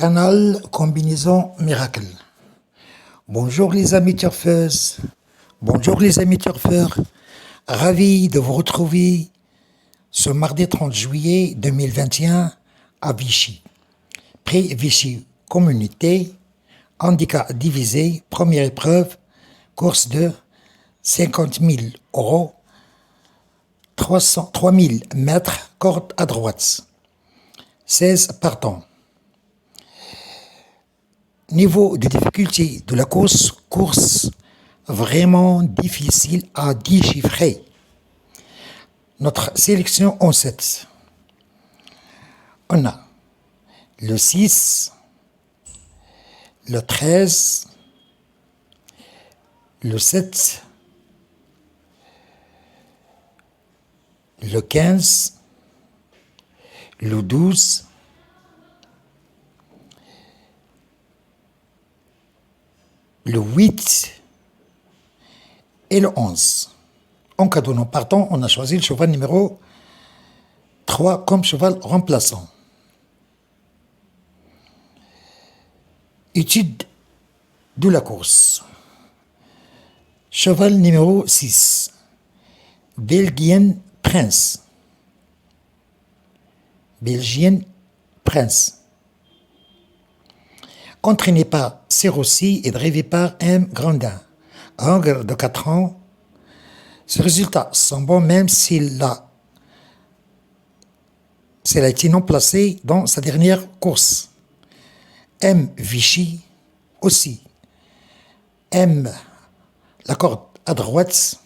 Canal Combinaison Miracle. Bonjour les amis turfeuses, bonjour les amis turfeurs. Ravi de vous retrouver ce mardi 30 juillet 2021 à Vichy. Prix Vichy Communauté, handicap divisé, première épreuve, course de 50 000 euros, 3000 mètres, corde à droite, 16 partants. Niveau de difficulté de la course vraiment difficile à déchiffrer. Notre sélection en 7. On a le 6, le 13, le 7, le 15, le 12, le 8 et le 11. En cadeau non partant, on a choisi le cheval numéro 3 comme cheval remplaçant. Étude de la course. Cheval numéro 6. Belgian Prince. Belgian Prince. Entraîné par Serossi et drivé par M. Grandin. Hongre de 4 ans. Ce résultat sent bon même s'il a été non placé dans sa dernière course. M. Vichy aussi. M. La corde à droite.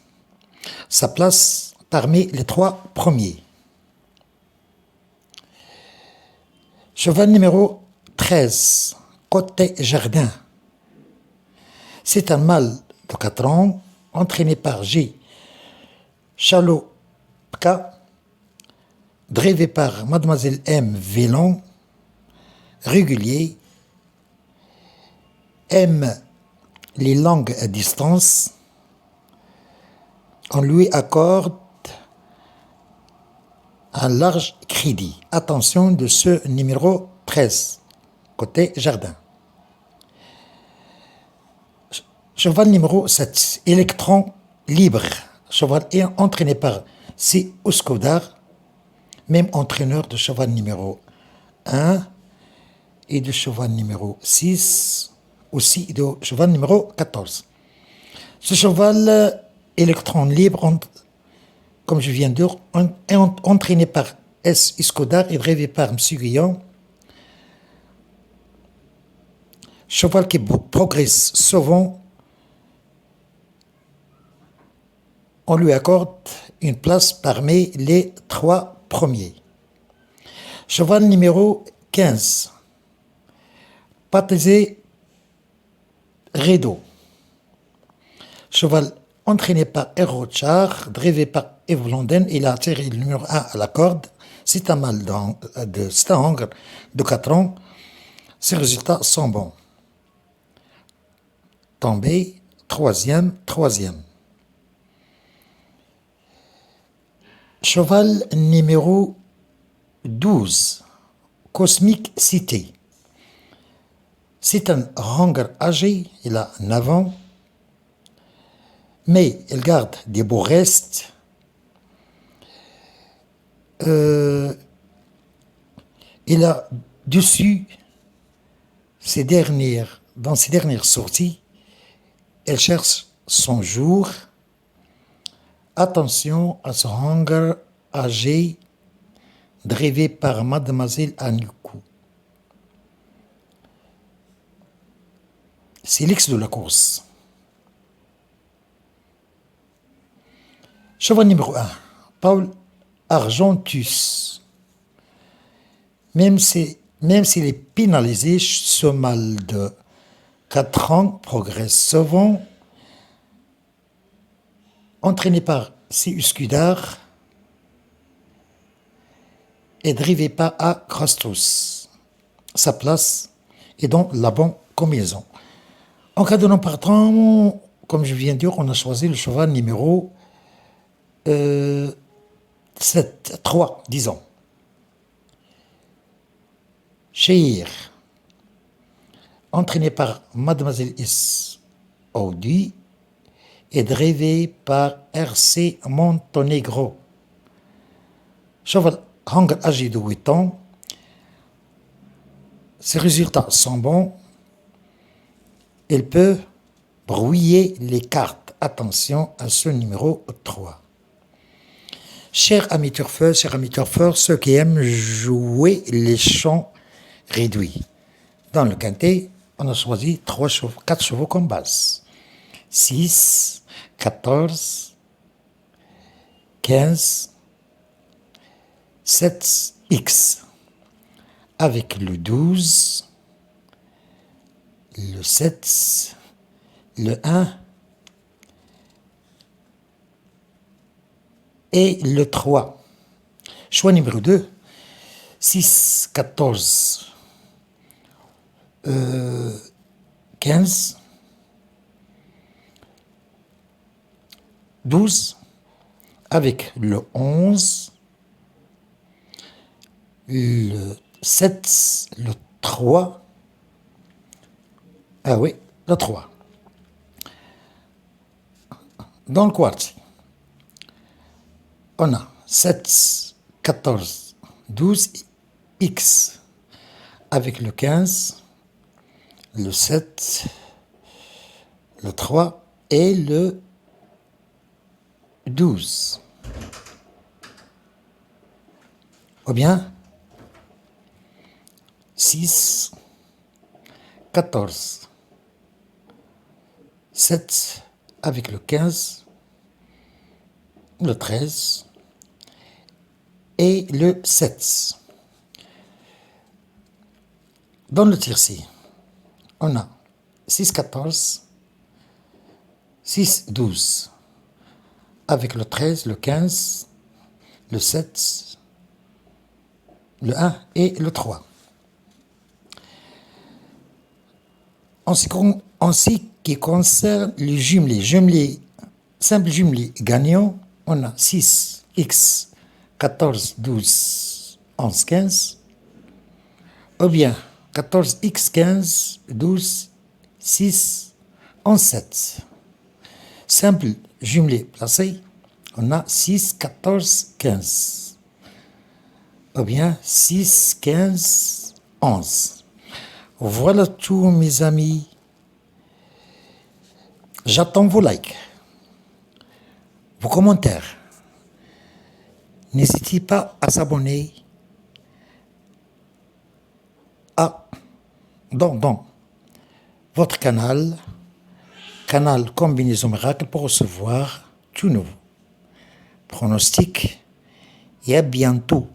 Sa place parmi les 3 premiers. Cheval numéro 13. Côté Jardin. C'est un mâle de 4 ans, entraîné par G. Chalopka, drivé par Mademoiselle M. Vélon, régulier, aime les longues distances, on lui accorde un large crédit. Attention de ce numéro 13, côté Jardin. Cheval numéro 7, Électron libre. Cheval entraîné par C. Ouskodar, même entraîneur de cheval numéro 1 et de cheval numéro 6, aussi de cheval numéro 14. Ce cheval électron libre, comme je viens de dire, est entraîné par S. Ouskodar et drivé par M. Guillon. Cheval qui progresse souvent. On lui accorde une place parmi les 3 premiers. Cheval numéro 15. Patizé Rideau. Cheval entraîné par Erochar, drivé par Yves Blondin. Il a attiré le numéro 1 à la corde. C'est un mâle c'est un hongre de 4 ans. Ses résultats sont bons. Tombé, troisième. Cheval numéro 12, Cosmic Cité. C'est un hongre âgé, il a 9 ans, mais il garde des beaux restes. Il a dessus dans ses dernières sorties, il cherche son jour. Attention à ce hongre âgé drivé par Mademoiselle Anukou. C'est l'ex de la course. Cheval numéro 1, Paul Argentus. Même s'il est pénalisé, ce mâle de 4 ans progresse souvent. Entraîné par C. Uskudar et drivé par A. Krastos. Sa place est dans la bonne combinaison. En cas de non partant, comme je viens de dire, on a choisi le cheval numéro 3, disons. Chéir. entraîné par Mademoiselle S. Audi et drivé par RC Montenegro. Cheval Hang âgé de 8 ans. Ses résultats sont bons. Il peut brouiller les cartes. Attention à ce numéro 3. Chers amis turfeurs, ceux qui aiment jouer les champs réduits. Dans le quintet, on a choisi 4 chevaux comme base. 6, 14, 15, 7X. Avec le 12, le 7, le 1 et le 3. Choix numéro 2, 6, 14, 15, 12, avec le 11, le 7, le 3, ah oui, le 3. Dans le quartier, on a 7, 14, 12, X, avec le 15, le 7, le 3 et le 12. Ou bien 6, 14, 7 avec le 15, le 13 et le 7. Dans le tiercé, on a 6, 14, 6, 12 avec le 13, le 15, le 7, le 1 et le 3. En ce qui concerne les jumelés, simples jumelés gagnants, on a 6, X, 14, 12, 11, 15, ou bien 14, X, 15, 12, 6, 11, 7. Simple jumelé placé, on a 6, 14, 15, ou bien 6, 15, 11. Voilà tout, mes amis. J'attends vos likes, vos commentaires. N'hésitez pas à s'abonner dans votre canal Combinaison Miracle pour recevoir tout nouveau. Pronostic et à bientôt.